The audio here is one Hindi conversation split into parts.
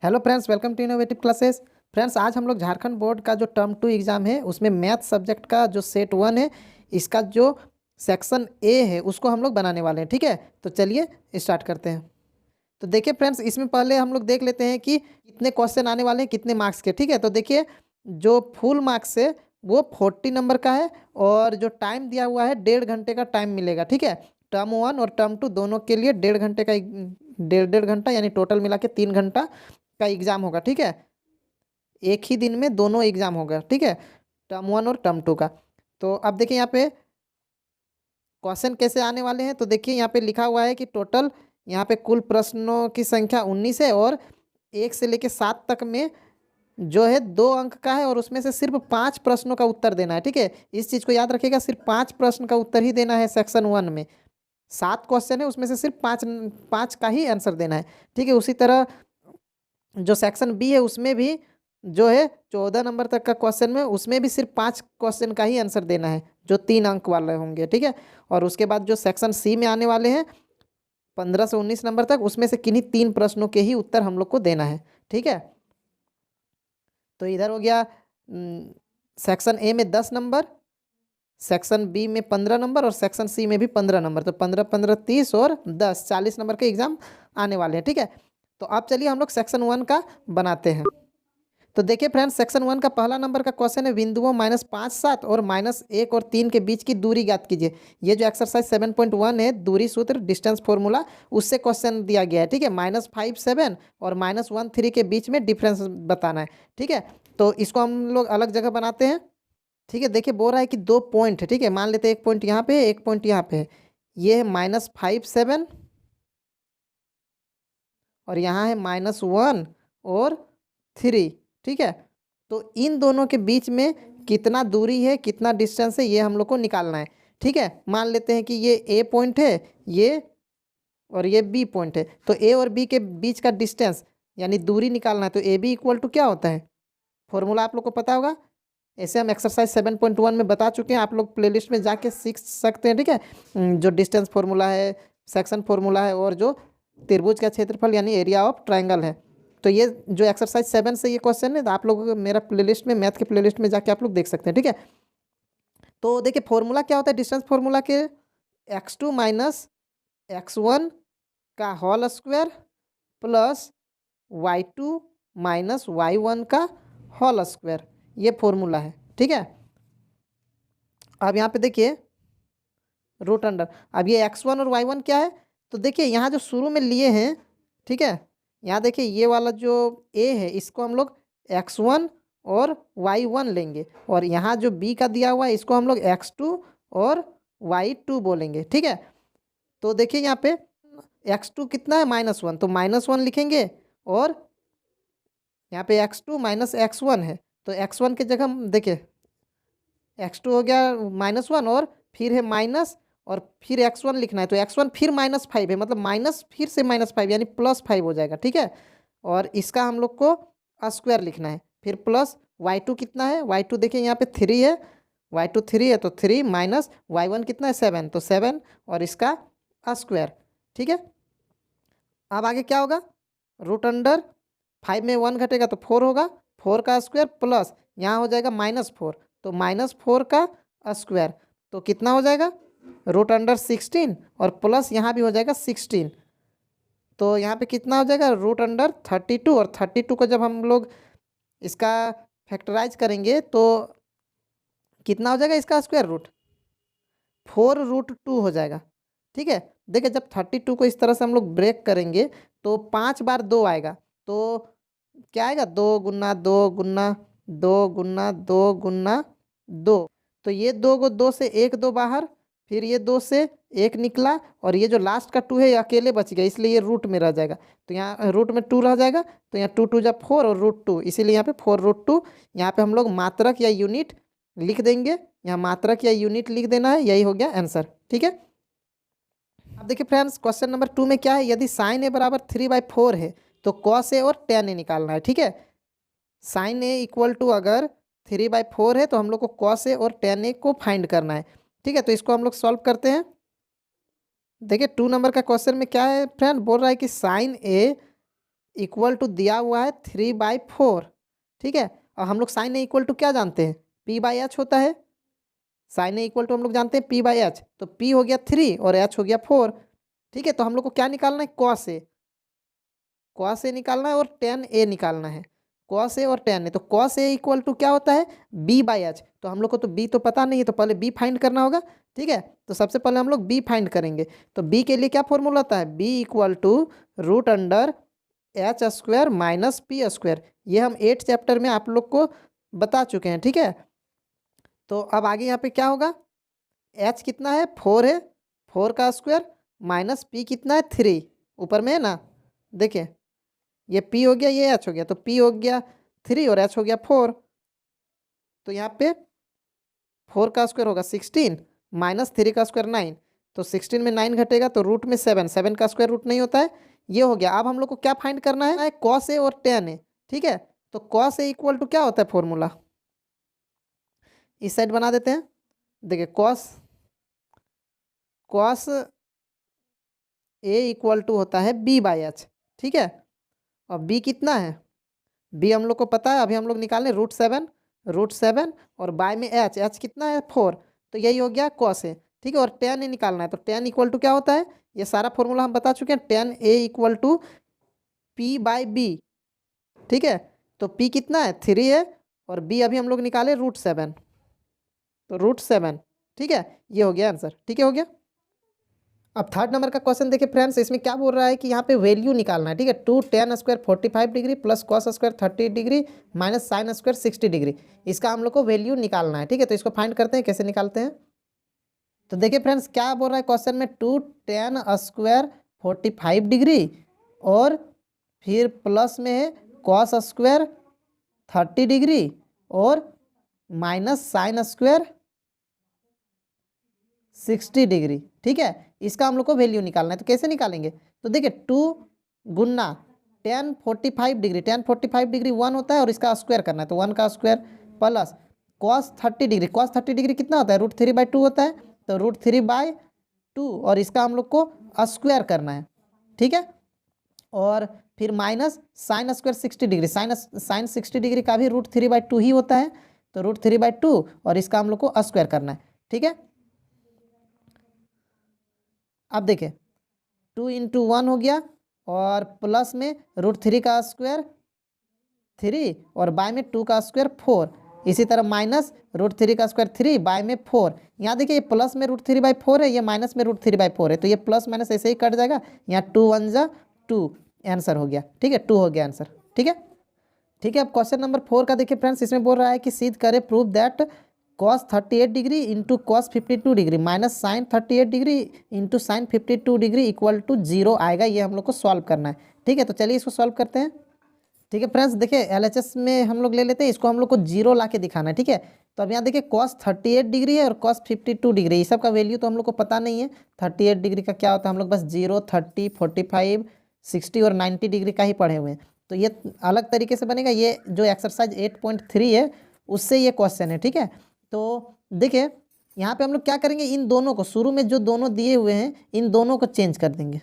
Hello friends, welcome to Innovative Classes. Friends, आज हम लोग झारखंड बोर्ड का जो टर्म 2 एग्ज़ाम है उसमें मैथ सब्जेक्ट का जो सेट 1 है, इसका जो सेक्शन ए है उसको हम लोग बनाने वाले हैं। ठीक है, तो चलिए स्टार्ट करते हैं। तो देखिए फ्रेंड्स, इसमें पहले हम लोग देख लेते हैं कि कितने क्वेश्चन आने वाले हैं, कितने मार्क्स के। ठीक है, तो देखिए जो फुल मार्क्स है वो 40 नंबर का है और जो टाइम दिया हुआ है 1.5 घंटे का टाइम मिलेगा। ठीक है, टर्म 1 और टर्म 2 दोनों के लिए 1.5 घंटे का, 1.5 घंटा यानी टोटल मिला के 3 घंटा का एग्ज़ाम होगा। ठीक है, एक ही दिन में दोनों एग्ज़ाम होगा। ठीक है, टर्म 1 और टर्म 2 का। तो अब देखिए यहाँ पे क्वेश्चन कैसे आने वाले हैं। तो देखिए यहाँ पे लिखा हुआ है कि टोटल यहाँ पे कुल प्रश्नों की संख्या 19 है और 1 से लेके 7 तक में जो है 2 अंक का है और उसमें से सिर्फ 5 प्रश्नों का उत्तर देना है। ठीक है, इस चीज़ को याद रखिएगा, सिर्फ 5 प्रश्न का उत्तर ही देना है। सेक्शन 1 में 7 क्वेश्चन है, उसमें से सिर्फ पाँच पाँच का ही आंसर देना है। ठीक है, उसी तरह जो सेक्शन बी है उसमें भी जो है 14 नंबर तक का क्वेश्चन में उसमें भी सिर्फ 5 क्वेश्चन का ही आंसर देना है, जो 3 अंक वाले होंगे। ठीक है, और उसके बाद जो सेक्शन सी में आने वाले हैं 15 से 19 नंबर तक, उसमें से किन्हीं 3 प्रश्नों के ही उत्तर हम लोग को देना है। ठीक है, तो इधर हो गया सेक्शन ए में 10 नंबर, सेक्शन बी में 15 नंबर और सेक्शन सी में भी 15 नंबर। तो 15 15 30 और 10 40 नंबर के एग्जाम आने वाले हैं। ठीक है, तो अब चलिए हम लोग सेक्शन 1 का बनाते हैं। तो देखिए फ्रेंड्स, सेक्शन 1 का पहला नंबर का क्वेश्चन है, बिंदुओं -5 7 और -1 और 3 के बीच की दूरी ज्ञात कीजिए। ये जो एक्सरसाइज 7.1 है, दूरी सूत्र डिस्टेंस फॉर्मूला, उससे क्वेश्चन दिया गया है। ठीक है, -5 7 और -1 3 के बीच में डिफरेंस बताना है। ठीक है, तो इसको हम लोग अलग जगह बनाते हैं। ठीक है, देखिए बोल रहा है कि 2 पॉइंट है। ठीक है, मान लेते हैं एक पॉइंट यहाँ पे है, एक पॉइंट यहाँ पे है। ये है -5 7 और यहाँ है -1 और 3। ठीक है, तो इन दोनों के बीच में कितना दूरी है, कितना डिस्टेंस है, ये हम लोग को निकालना है। ठीक है, मान लेते हैं कि ये ए पॉइंट है, ये और ये बी पॉइंट है। तो ए और बी के बीच का डिस्टेंस यानी दूरी निकालना है। तो ए बी इक्वल टू क्या होता है, फॉर्मूला आप लोग को पता होगा। ऐसे हम एक्सरसाइज 7.1 में बता चुके हैं, आप लोग प्लेलिस्ट में जाके सीख सकते हैं। ठीक है, जो डिस्टेंस फॉर्मूला है, सेक्शन फॉर्मूला है और जो त्रिभुज का क्षेत्रफल यानी एरिया ऑफ ट्राइंगल है। तो ये जो एक्सरसाइज 7 से ये क्वेश्चन है, तो आप लोग मेरा प्लेलिस्ट में, मैथ के प्लेलिस्ट में जाके आप लोग देख सकते हैं। ठीक है, तो देखिए फॉर्मूला क्या होता है डिस्टेंस फॉर्मूला के, x2 माइनस x1 का whole square plus y2 minus y1 का होल स्क्वायर, ये फॉर्मूला है। ठीक है, अब यहाँ पे देखिए रूट अंडर, अब ये x1 और y1 क्या है। तो देखिए यहाँ जो शुरू में लिए हैं, ठीक है, यहाँ देखिए ये वाला जो a है इसको हम लोग x1 और y1 लेंगे और यहाँ जो b का दिया हुआ है इसको हम लोग x2 और y2 बोलेंगे। ठीक है, तो देखिए यहाँ पे x2 कितना है -1, तो -1 लिखेंगे और यहाँ पे x2 माइनस x1 है, तो x1 की जगह हम देखिए x2 हो गया -1 और फिर है माइनस और फिर x1 लिखना है। तो x1 फिर -5 है, मतलब माइनस फिर से -5 यानी +5 हो जाएगा। ठीक है, और इसका हम लोग को स्क्वायर लिखना है, फिर प्लस y2 कितना है, y2 देखिए यहाँ पे 3 है, y2 3 है तो 3 माइनस y1 कितना है 7, तो 7 और इसका स्क्वायर। ठीक है, अब आगे क्या होगा, रूट अंडर 5 में 1 घटेगा तो 4 होगा, 4 का स्क्वायर प्लस यहाँ हो जाएगा -4, तो -4 का स्क्वायर, तो कितना हो जाएगा रूट अंडर 16 और प्लस यहाँ भी हो जाएगा 16, तो यहाँ पे कितना हो जाएगा रूट अंडर 32 और 32 को जब हम लोग इसका फैक्टराइज करेंगे तो कितना हो जाएगा इसका स्क्वायर रूट 4√2 हो जाएगा। ठीक है, देखिए जब 32 को इस तरह से हम लोग ब्रेक करेंगे तो 5 बार 2 आएगा, तो क्या आएगा 2 गुना 2 गुना 2 गुना 2 गुना 2, तो ये 2 को 2 से 1 2 बाहर, फिर ये 2 से 1 निकला और ये जो लास्ट का 2 है ये अकेले बच गया, इसलिए ये रूट में रह जाएगा। तो यहाँ रूट में 2 रह जाएगा, तो यहाँ 2 2 जा 4 और √2, इसीलिए यहाँ पे 4√2। यहाँ पे हम लोग मात्रक या यूनिट लिख देंगे, यहाँ मात्रक या यूनिट लिख देना है, यही हो गया आंसर। ठीक है, अब देखिए फ्रेंड्स क्वेश्चन नंबर 2 में क्या है, यदि साइन ए बराबर 3/4 है तो कॉस ए और tan ए निकालना है। ठीक है, साइन ए इक्वल टू अगर 3/4 है तो हम लोग को कॉस ए और tan ए को फाइंड करना है। ठीक है, तो इसको हम लोग सॉल्व करते हैं। देखिए 2 नंबर का क्वेश्चन में क्या है फ्रेंड, बोल रहा है कि साइन ए इक्वल टू दिया हुआ है 3/4, ठीक है। और हम लोग साइन ए इक्वल टू क्या जानते हैं, P/H होता है। साइन ए इक्वल टू हम लोग जानते हैं P/H, तो P हो गया 3 और H हो गया 4, ठीक है। तो हम लोग को क्या निकालना है, कॉस ए, कॉस ए निकालना है और टेन ए निकालना है, कॉस ए और टेन ए। तो कॉस ए इक्वल टू क्या होता है, B/H। तो हम लोग को तो B तो पता नहीं है, तो पहले B फाइंड करना होगा, ठीक है। तो सबसे पहले हम लोग B फाइंड करेंगे। तो B के लिए क्या फॉर्मूला होता है, B equal to √H² minus P²। ये हम 8 चैप्टर में आप लोग को बता चुके हैं, ठीक है। तो अब आगे यहाँ पे क्या होगा, H कितना है, 4 है, 4 का स्क्वायर माइनस P कितना है, 3 ऊपर में है ना। देखिए ये P हो गया, ये H हो गया, तो P हो गया 3 और H हो गया 4। तो यहाँ पे 4 का स्क्वायर होगा 16 माइनस 3 का स्क्वायर 9। तो 16 में 9 घटेगा तो रूट में 7, 7 का स्क्वायर रूट नहीं होता है, ये हो गया। अब हम लोग को क्या फाइंड करना है, कॉस ए और टेन ए, ठीक है। तो कॉस ए इक्वल टू क्या होता है फॉर्मूला, इस साइड बना देते हैं। देखिए cos cos A equal to होता है B/H, ठीक है। और B कितना है, B हम लोग को पता है, अभी हम लोग निकालें √7 और बाय में H कितना है 4, तो यही हो गया कॉस ए, ठीक है। और टेन ए निकालना है, तो टेन इक्वल टू क्या होता है, ये सारा फॉर्मूला हम बता चुके हैं, ten A equal to P/B, ठीक है। तो P कितना है 3 है और B अभी हम लोग निकाले √7, तो √7, ठीक है। ये हो गया आंसर, ठीक है, हो गया। अब थर्ड नंबर का क्वेश्चन देखिए फ्रेंड्स, इसमें क्या बोल रहा है कि यहाँ पे वैल्यू निकालना है, ठीक है। 2tan² 45 degree plus cos² 30 degree minus sin² 60 degree, इसका हम लोग को वैल्यू निकालना है, ठीक है। तो इसको फाइंड करते हैं, कैसे निकालते हैं। तो देखिए फ्रेंड्स क्या बोल रहा है क्वेश्चन में, 2tan² 45 डिग्री और फिर प्लस में है cos² 30 डिग्री और माइनस sin² 60 डिग्री, ठीक है। इसका हम लोग को वैल्यू निकालना है, तो कैसे निकालेंगे। तो देखिए 2 गुना tan 45 डिग्री, tan 45 डिग्री 1 होता है और इसका स्क्वायर करना है, तो 1 का square plus cos 30 degree, cos 30 degree कितना होता है, √3/2 होता है, तो √3/2 और इसका हम लोग को स्क्वायर करना है, ठीक है। और फिर minus sin² 60 degree, sin 60 degree का भी √3/2 ही होता है, तो √3/2 और इसका हम लोग को स्क्वायर करना है, ठीक है। अब देखिए 2 × 1 हो गया और प्लस में √3 का स्क्वायर 3 और बाय में 2 का स्क्वायर 4, इसी तरह माइनस √3 का स्क्वायर 3 बाय में 4। यहाँ देखिए ये प्लस में √3/4 है, ये माइनस में √3/4 है, तो ये प्लस माइनस ऐसे ही कट जाएगा, यहाँ 2 1 जा 2, आंसर हो गया, ठीक है, 2 हो गया आंसर, ठीक है। ठीक है, अब क्वेश्चन नंबर 4 का देखिए फ्रेंड्स, इसमें बोल रहा है कि सिद्ध करे prove that cos 38 degree into cos 52 degree minus sin 38 degree into sin 52 degree equal to 0 आएगा। ये हम लोग को सॉल्व करना है, ठीक है। तो चलिए इसको सॉल्व करते हैं, ठीक है फ्रेंड्स। देखिए LHS में हम लोग ले लेते हैं, इसको हम लोग को 0 ला के दिखाना है, ठीक है। तो अब यहाँ देखिए cos 38 डिग्री है और cos 52 डिग्री, ये सब का वैल्यू तो हम लोग को पता नहीं है। 38 डिग्री का क्या होता है, हम लोग बस 0, 30, 45, 60 और 90 डिग्री का ही पढ़े हुए हैं, तो ये अलग तरीके से बनेगा। ये जो एक्सरसाइज 8.3 है उससे ये क्वेश्चन है, ठीक है। तो देखिए यहाँ पे हम लोग क्या करेंगे, इन दोनों को शुरू में जो दोनों दिए हुए हैं इन दोनों को चेंज कर देंगे,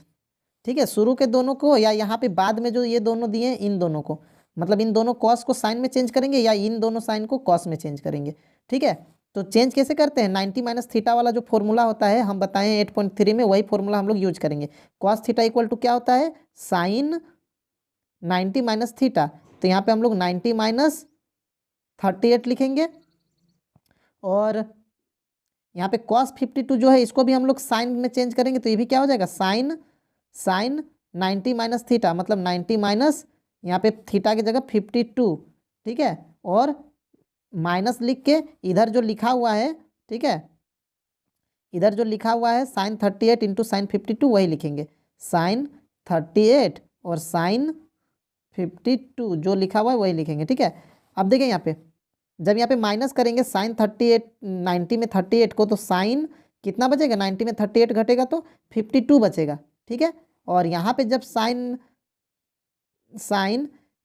ठीक है। शुरू के दोनों को या यहाँ पे बाद में जो ये दोनों दिए हैं इन दोनों को, मतलब इन दोनों कॉस को साइन में चेंज करेंगे या इन दोनों साइन को कॉस में चेंज करेंगे, ठीक है। तो चेंज कैसे करते हैं, 90 - थीटा वाला जो फॉर्मूला होता है हम बताएं 8.3 में, वही फॉर्मूला हम लोग यूज करेंगे। कॉस थीटा इक्वल टू क्या होता है, साइन 90 - थीटा, तो यहाँ पे हम लोग 90 - 38 लिखेंगे और यहाँ पे cos 52 जो है इसको भी हम लोग साइन में चेंज करेंगे, तो ये भी क्या हो जाएगा, साइन 90 - थीटा, मतलब 90 यहाँ पे थीटा की जगह 52, ठीक है। और माइनस लिख के इधर जो लिखा हुआ है, ठीक है, इधर जो लिखा हुआ है साइन 38 इंटू साइन 52 वही लिखेंगे, साइन 38 और साइन 52 जो लिखा हुआ है वही लिखेंगे, ठीक है। अब देखिए यहाँ पे जब यहाँ पे माइनस करेंगे साइन 38 90 में 38 को, तो साइन कितना बचेगा, 90 में 38 घटेगा तो 52 बचेगा, ठीक है। और यहाँ पे जब साइन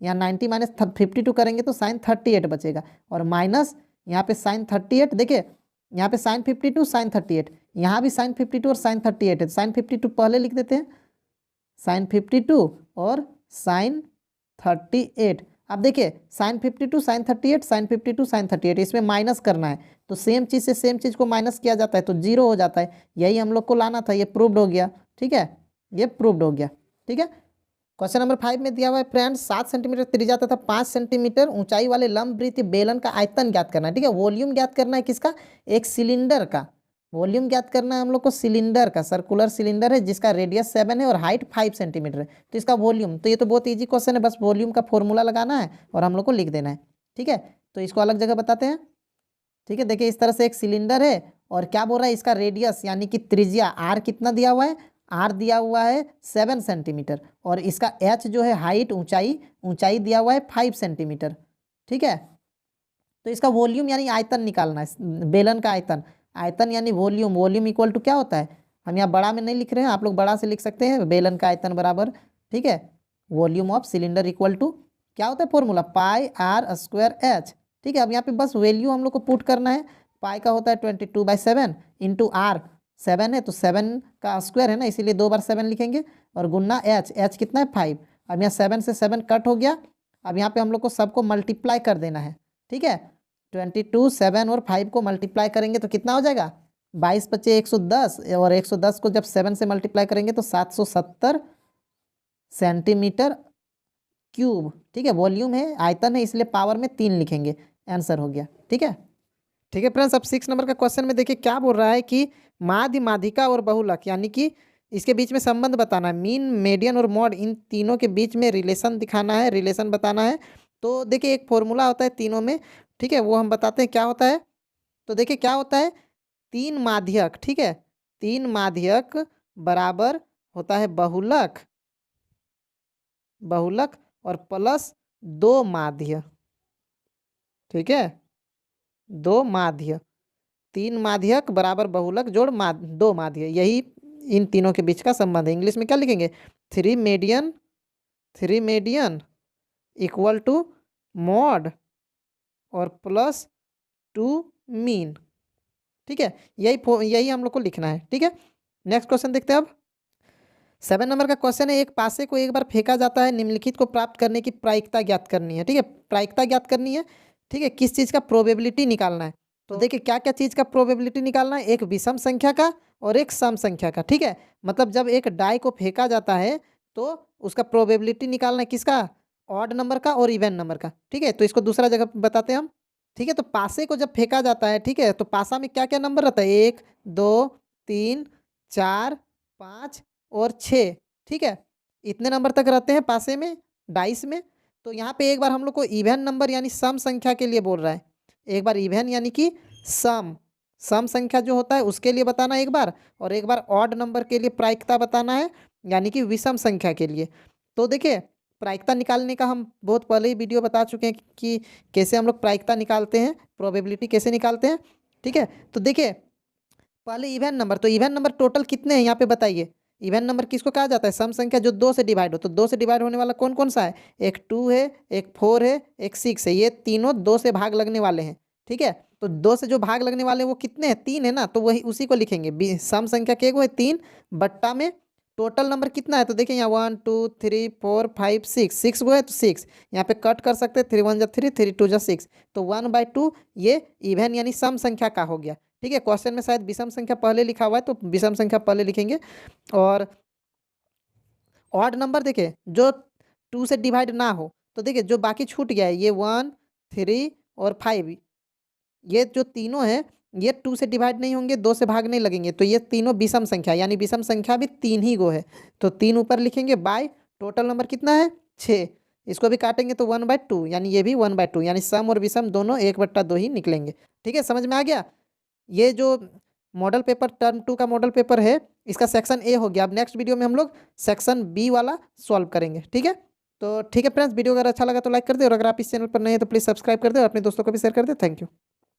यहाँ 90 - 52 करेंगे तो साइन 38 बचेगा और माइनस यहाँ पे साइन 38, देखिए यहाँ पे साइन 52 साइन 38, यहाँ भी साइन 52 और साइन 38 है, साइन 52 पहले लिख देते हैं, साइन 52 और साइन 38। अब देखिए साइन 52 साइन 38 साइन 52 साइन 38, इसमें माइनस करना है तो सेम चीज़ से सेम चीज़ को माइनस किया जाता है तो जीरो हो जाता है। यही हम लोग को लाना था, ये प्रूव्ड हो गया। ठीक है, ये प्रूव्ड हो गया। ठीक है, क्वेश्चन नंबर 5 में दिया हुआ है फ्रेंड्स 7 सेंटीमीटर त्रिज्या तथा 5 सेंटीमीटर ऊंचाई वाले लंबवृत्तीय बेलन का आयतन ज्ञात करना है। ठीक है, वॉल्यूम ज्ञात करना है किसका, एक सिलेंडर का वॉल्यूम ज्ञात करना है हम लोग को, सिलेंडर का, सर्कुलर सिलेंडर है जिसका रेडियस 7 है और हाइट 5 सेंटीमीटर है। तो इसका वॉल्यूम, तो ये तो बहुत ईजी क्वेश्चन है, बस वॉल्यूम का फॉर्मूला लगाना है और हम लोग को लिख देना है। ठीक है, तो इसको अलग जगह बताते हैं। ठीक है, देखिए इस तरह से एक सिलेंडर है और क्या बोल रहा है, इसका रेडियस यानी कि त्रिज्या आर कितना दिया हुआ है, आर दिया हुआ है 7 सेंटीमीटर और इसका एच जो है हाइट ऊंचाई दिया हुआ है 5 सेंटीमीटर। ठीक है, तो इसका वॉल्यूम यानी आयतन निकालना है, बेलन का आयतन, आयतन यानी वॉल्यूम, वॉल्यूम इक्वल टू क्या होता है, हम यहाँ बड़ा में नहीं लिख रहे हैं, आप लोग बड़ा से लिख सकते हैं, बेलन का आयतन बराबर, ठीक है, volume of cylinder equal to क्या होता है formula, pi r square h. ठीक है, अब यहाँ पे बस वैल्यू हम लोग को पुट करना है। पाई का होता है 22/7 इंटू आर 7 है तो 7 का स्क्वायर है ना, इसीलिए 2 बार 7 लिखेंगे और गुन्ना एच कितना है 5। अब यहाँ 7 से 7 कट हो गया। अब यहाँ पे हम लोग को सबको मल्टीप्लाई कर देना है। ठीक है, 22 7 और 5 को मल्टीप्लाई करेंगे तो कितना हो जाएगा, 22 × 110 और 110 को जब 7 से मल्टीप्लाई करेंगे तो 770 सेंटीमीटर क्यूब। ठीक है, वॉल्यूम है, आयतन है, इसलिए पावर में 3 लिखेंगे, आंसर हो गया। ठीक है, ठीक है फ्रेंड्स, अब 6 नंबर का क्वेश्चन में देखिए क्या बोल रहा है कि माध्य, माध्यिका और बहुलक यानी कि इसके बीच में संबंध बताना है, मीन, मीडियन और मॉड, इन तीनों के बीच में रिलेशन दिखाना है, रिलेशन बताना है। तो देखिए एक फॉर्मूला होता है तीनों में, ठीक है, वो हम बताते हैं क्या होता है। तो देखिए क्या होता है, 3 माध्यक, ठीक है, 3 माध्यक बराबर होता है बहुलक, बहुलक और प्लस 2 माध्य। ठीक है, 2 माध्य, 3 माध्यक बराबर बहुलक जोड़ 2 माध्य, यही इन तीनों के बीच का संबंध है। इंग्लिश में क्या लिखेंगे, 3 मीडियन इक्वल टू मॉड और प्लस 2 मीन। ठीक है, यही हम लोग को लिखना है। ठीक है, नेक्स्ट क्वेश्चन देखते हैं अब 7 नंबर का क्वेश्चन है, एक पासे को एक बार फेंका जाता है, निम्नलिखित को प्राप्त करने की प्रायिकता ज्ञात करनी है। ठीक है, प्रायिकता ज्ञात करनी है। ठीक है, किस चीज़ का प्रोबेबिलिटी निकालना है। तो देखिए क्या क्या चीज़ का प्रोबेबिलिटी निकालना है, एक विषम संख्या का और एक सम संख्या का। ठीक है, मतलब जब एक डाई को फेंका जाता है तो उसका प्रोबेबिलिटी निकालना है किसका, ऑड नंबर का और इवन नंबर का। ठीक है, तो इसको दूसरा जगह बताते हैं हम। ठीक है, तो पासे को जब फेंका जाता है, ठीक है, तो पासा में क्या क्या नंबर रहता है, 1 2 3 4 5 और 6। ठीक है, इतने नंबर तक रहते हैं पासे में, डाइस में। तो यहाँ पे एक बार हम लोग को इवन नंबर यानी सम संख्या के लिए बोल रहा है, एक बार इवन यानी कि सम संख्या जो होता है उसके लिए बताना एक बार, और एक बार ऑड नंबर के लिए प्रायिकता बताना है यानी कि विषम संख्या के लिए। तो देखिए प्रायिकता निकालने का हम बहुत पहले ही वीडियो बता चुके हैं कि कैसे हम लोग प्रायिकता निकालते हैं, प्रोबेबिलिटी कैसे निकालते हैं। ठीक है, तो देखिए पहले इवन नंबर, तो इवन नंबर टोटल कितने हैं यहाँ पे बताइए। इवन नंबर किसको कहा जाता है, सम संख्या जो 2 से डिवाइड हो। तो 2 से डिवाइड होने वाला कौन कौन सा है, एक 2 है, एक 4 है, एक 6 है, ये तीनों 2 से भाग लगने वाले हैं। ठीक है, तो 2 से जो भाग लगने वाले हैं वो कितने हैं, 3 है ना, तो वही उसी को लिखेंगे, सम संख्या के को है 3 बट्टा में टोटल नंबर कितना है। तो देखिए यहाँ 1 2 3 4 5 6 वो है तो 6 यहाँ पे कट कर सकते हैं, 3 1 3 3 2 6, तो 1/2 ये इवन यानी सम संख्या का हो गया। ठीक है, क्वेश्चन में शायद विषम संख्या पहले लिखा हुआ है तो विषम संख्या पहले लिखेंगे। और ऑड नंबर देखिए जो 2 से डिवाइड ना हो, तो देखिए जो बाकी छूट गया है ये 1 3 और 5, ये जो तीनों हैं ये 2 से डिवाइड नहीं होंगे, 2 से भाग नहीं लगेंगे, तो ये तीनों विषम संख्या यानी विषम संख्या भी 3 ही गो है, तो 3 ऊपर लिखेंगे बाय टोटल नंबर कितना है 6, इसको भी काटेंगे तो 1/2 यानी ये भी 1/2 यानी सम और विषम दोनों 1/2 ही निकलेंगे। ठीक है, समझ में आ गया। ये जो मॉडल पेपर टर्म 2 का मॉडल पेपर है इसका सेक्शन ए हो गया। अब नेक्स्ट वीडियो में हम लोग सेक्शन बी वाला सॉल्व करेंगे। ठीक है, तो ठीक है फ्रेंड्स, वीडियो अगर अच्छा लगा तो लाइक कर दे, और अगर आप इस चैनल पर नए हैं तो प्लीज़ सब्सक्राइब कर दे और अपने दोस्तों को भी शेयर कर दे। Thank you.